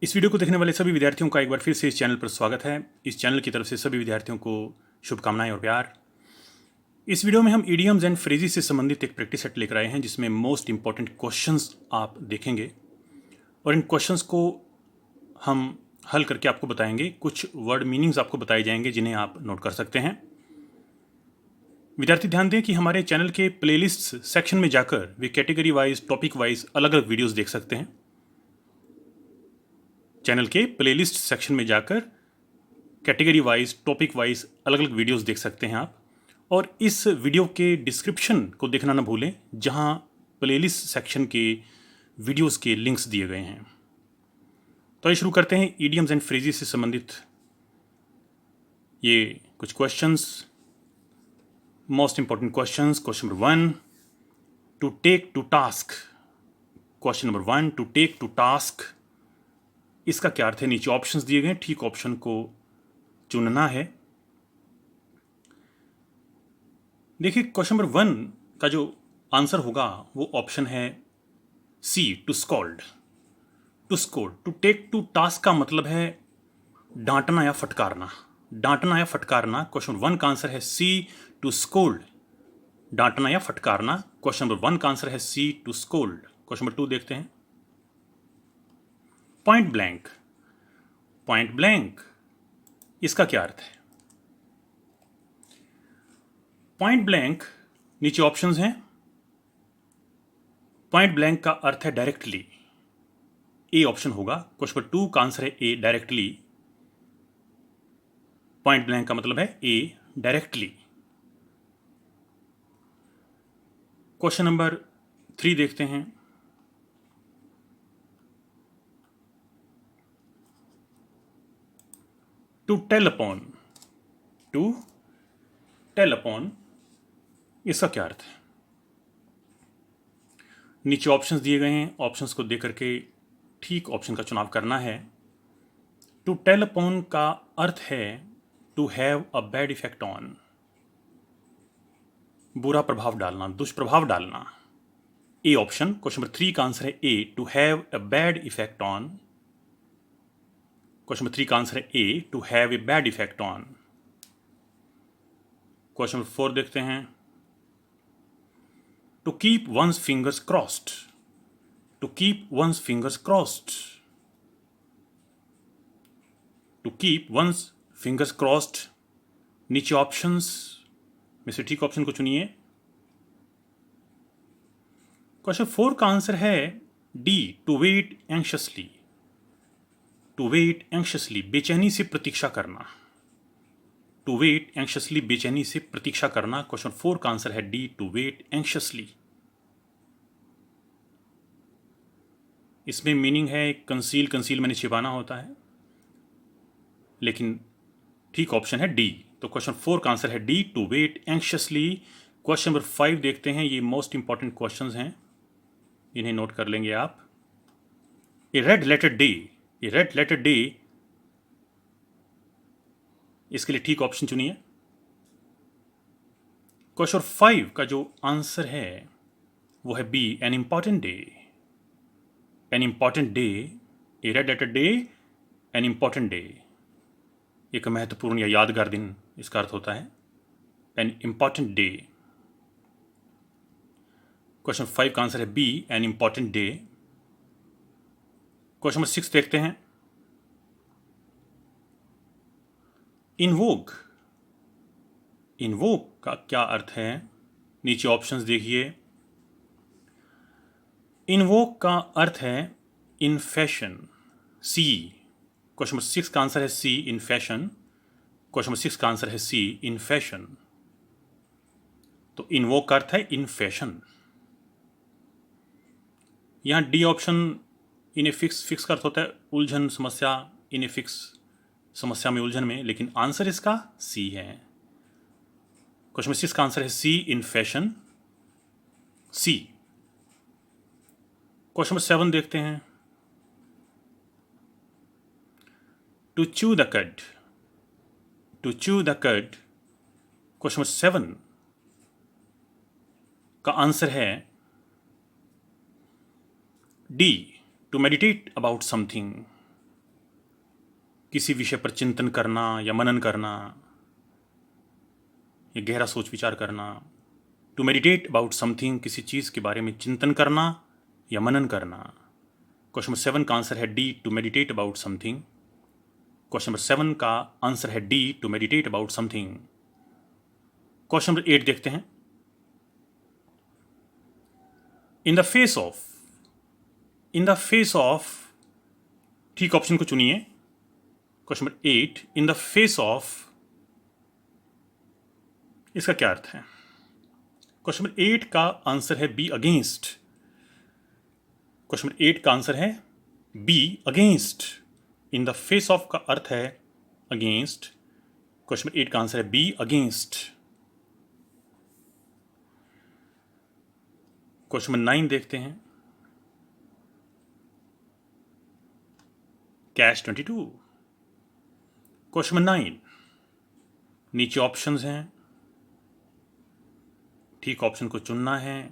इस वीडियो को देखने वाले सभी विद्यार्थियों का एक बार फिर से इस चैनल पर स्वागत है। इस चैनल की तरफ से सभी विद्यार्थियों को शुभकामनाएं और प्यार। इस वीडियो में हम इडियम्स एंड फ्रेजेस से संबंधित एक प्रैक्टिस सेट लेकर आए हैं जिसमें मोस्ट इंपॉर्टेंट क्वेश्चंस आप देखेंगे और इन क्वेश्चंस को हम हल करके आपको बताएंगे। कुछ वर्ड मीनिंग्स आपको बताए जाएंगे जिन्हें आप नोट कर सकते हैं। विद्यार्थी ध्यान दें कि हमारे चैनल के प्लेलिस्ट सेक्शन में जाकर वे कैटेगरी वाइज, टॉपिक वाइज अलग अलग वीडियोज़ देख सकते हैं। चैनल के प्लेलिस्ट सेक्शन में जाकर कैटेगरी वाइज, टॉपिक वाइज अलग अलग वीडियोस देख सकते हैं आप। और इस वीडियो के डिस्क्रिप्शन को देखना ना भूलें जहां प्लेलिस्ट सेक्शन के वीडियोस के लिंक्स दिए गए हैं। तो आइए शुरू करते हैं इडियम्स एंड फ्रेजेस से संबंधित ये कुछ questions. Most important questions. Question number 1, to take to task. Question number 1, to take to task, इसका क्या अर्थ है? नीचे ऑप्शंस दिए गए हैं, ठीक ऑप्शन को चुनना है। देखिए, क्वेश्चन नंबर 1 का जो आंसर होगा वो ऑप्शन है C, to scold. To scold, to take to task का मतलब है डांटना या फटकारना। डांटना या फटकारना। क्वेश्चन नंबर 1 का आंसर है सी, टू स्कोल्ड। डांटना या फटकारना। क्वेश्चन नंबर 1 का आंसर है C, to scold. Question number 2 देखते हैं। Point blank. पॉइंट ब्लैंक, इसका क्या अर्थ है? पॉइंट ब्लैंक, नीचे ऑप्शंस हैं। पॉइंट ब्लैंक का अर्थ है डायरेक्टली, ए ऑप्शन होगा। क्वेश्चन नंबर 2 का आंसर है ए, डायरेक्टली। पॉइंट ब्लैंक का मतलब है ए, डायरेक्टली। क्वेश्चन नंबर 3 देखते हैं। To tell upon. To tell upon, इसका क्या अर्थ है? नीचे ऑप्शंस दिए गए हैं, ऑप्शंस को देख करके ठीक ऑप्शन का चुनाव करना है। टू टेल अपॉन का अर्थ है to have a bad effect on, बुरा प्रभाव डालना, दुष्प्रभाव डालना। ए ऑप्शन, क्वेश्चन नंबर 3 का आंसर है A, to have a bad effect on. Question number 3 का आंसर है A, to have a bad effect on. Question number 4 देखते हैं। To keep one's fingers crossed. To keep one's fingers crossed. To keep one's fingers crossed, नीचे options में से ठीक option को चुनिए। क्वेश्चन 4 का आंसर है D, to wait anxiously. To wait anxiously, बेचैनी से प्रतीक्षा करना। टू वेट एंक्शसली, बेचैनी से प्रतीक्षा करना। क्वेश्चन 4 का आंसर है डी, टू वेट एंक्शसली। इसमें मीनिंग है कंसील। कंसील मैंने छिपाना होता है, लेकिन ठीक ऑप्शन है डी। तो क्वेश्चन 4 का आंसर है D, to wait anxiously. Question number 5 देखते हैं। ये मोस्ट इंपॉर्टेंट क्वेश्चंस हैं, इन्हें नोट कर लेंगे आप। ए red letter day. A red letter day, इसके लिए ठीक ऑप्शन चुनिए। क्वेश्चन 5 का जो आंसर है वो है B, an important day. An important day, a red letter day, an important day, एक महत्वपूर्ण या यादगार दिन इसका अर्थ होता है। N important day. क्वेश्चन 5 का आंसर है B, an important day. Question number 6 देखते हैं। इनवोक। इनवोक का क्या अर्थ है? नीचे ऑप्शंस देखिए। इनवोक का अर्थ है in fashion, C. Question number 6 का आंसर है C, in fashion. Question number 6 का आंसर है सी, इन फैशन। तो इनवोक का अर्थ है इन फैशन। यहां डी ऑप्शन इन्हें फिक्स, फिक्स का अर्थ होता है उलझन, समस्या। इन्हें फिक्स, समस्या में, उलझन में, लेकिन आंसर इसका सी है। क्वेश्चन नंबर 6 का आंसर है C, in fashion, C. Question number 7 देखते हैं। To chew the cud. To chew the cud, question number 7 का आंसर है D, to meditate about something. किसी विषय पर चिंतन करना या मनन करना या गहरा सोच विचार करना। टू मेडिटेट अबाउट समथिंग, किसी चीज़ के बारे में चिंतन करना या मनन करना। क्वेश्चन नंबर 7 का आंसर है D, to meditate about something. Question number 7 का आंसर है D, to meditate about something. Question number 8 देखते हैं। In the face of, in the face of, ठीक ऑप्शन को चुनिए। Question number 8, in the face of, इसका क्या अर्थ है? क्वेश्चन नंबर 8 का आंसर है बी, अगेंस्ट। क्वेश्चन नंबर 8 का आंसर है B, against. In the face of का अर्थ है अगेंस्ट। क्वेश्चन नंबर 8 का आंसर है बी, अगेंस्ट। क्वेश्चन नंबर 9 देखते हैं। कैच 22। क्वेश्चन नंबर 9, नीचे ऑप्शंस हैं, ठीक ऑप्शन को चुनना है।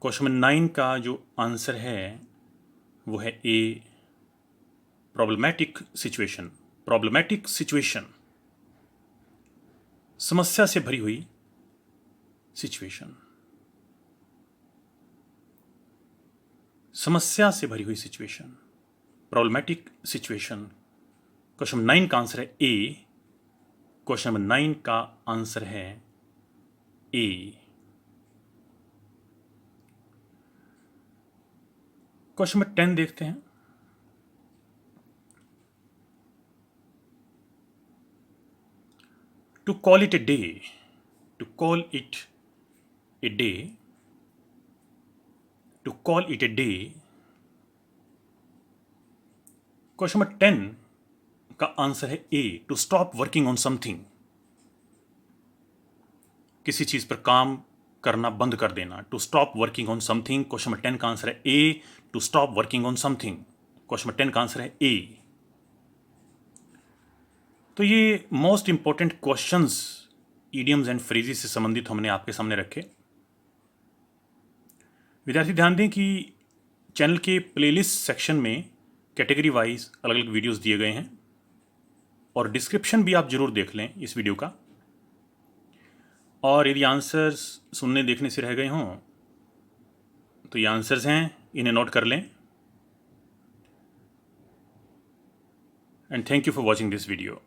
क्वेश्चन नंबर 9 का जो आंसर है वो है ए, प्रॉब्लमैटिक सिचुएशन। प्रॉब्लमैटिक सिचुएशन, समस्या से भरी हुई सिचुएशन, समस्या से भरी हुई situation, problematic situation. Question number 9 का आंसर है ए। क्वेश्चन नंबर 9 का आंसर है ए। क्वेश्चन नंबर 10 देखते हैं। To call it a day, to call it a day, to call it a day. Question number 10 का आंसर है A, to stop working on something, किसी चीज पर काम करना बंद कर देना। To stop working on something. Question number 10 का आंसर है A, to stop working on something. Question number 10 का आंसर है ए। तो ये most important questions idioms and phrases से संबंधित हमने आपके सामने रखे। विद्यार्थी ध्यान दें कि चैनल के प्लेलिस्ट सेक्शन में कैटेगरी वाइज अलग अलग वीडियोस दिए गए हैं और डिस्क्रिप्शन भी आप जरूर देख लें इस वीडियो का। और यदि आंसर्स सुनने देखने से रह गए हों तो ये आंसर्स हैं, इन्हें नोट कर लें। And thank you for watching this video.